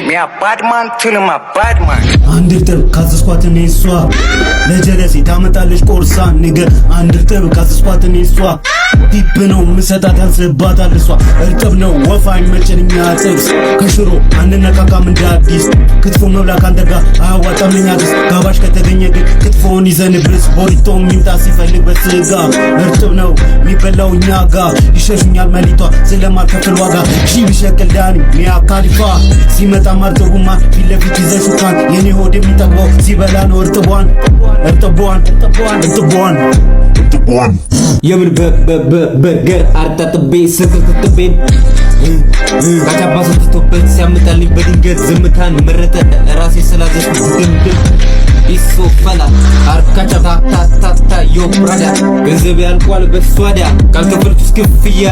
Me a bad man till him a bad man. አንድርጥብ ካስስኳትን እሷ ለጀለሴ ታመጣለች ቆርሳ ንገ አንድርጥብ ካስስኳትን እሷ ዲፕ ነው ምሰጣት ያንስባታል እሷ እርጥብ ነው ወፋኝ መጨንኛ ጥብስ ከሽሮ አንነካካም እንደ አዲስ ክትፎ መብላ ካንተ ጋር አያዋጣም ለኛ ግስ ጋባሽ ከተገኘ ግን ክትፎን ይዘንብስ ቦሪቶም ይምጣ ሲፈልግ በስጋ እርጥብ ነው የሚበላው እኛ ጋር ይሸሹኛል መሊቷ ስለማልከፍል ዋጋ ሺ ቢሸቅል ዳኒ ሚያ ካሊፋ ሲመጣ ማርጥቡማ ፊት ለፊት ይዘሹካን የኔ ሆድ የሚጠግበው ሲበላ ነው እርጥቧን የምን በርገር አርጣጥቤ ስክርትጥቤ ካቻባሰ ትቶበት ሲያመጣልኝ በድንገት ዝምታን መረጠ ራሴ ስላዘዝኩት ድምድም ይሶ ፈላ አርካቻ ታታታታ ዮ ብራዳ ገንዘብ ያልቋል በሷዳ ካልከፈልኩስ ክፍያ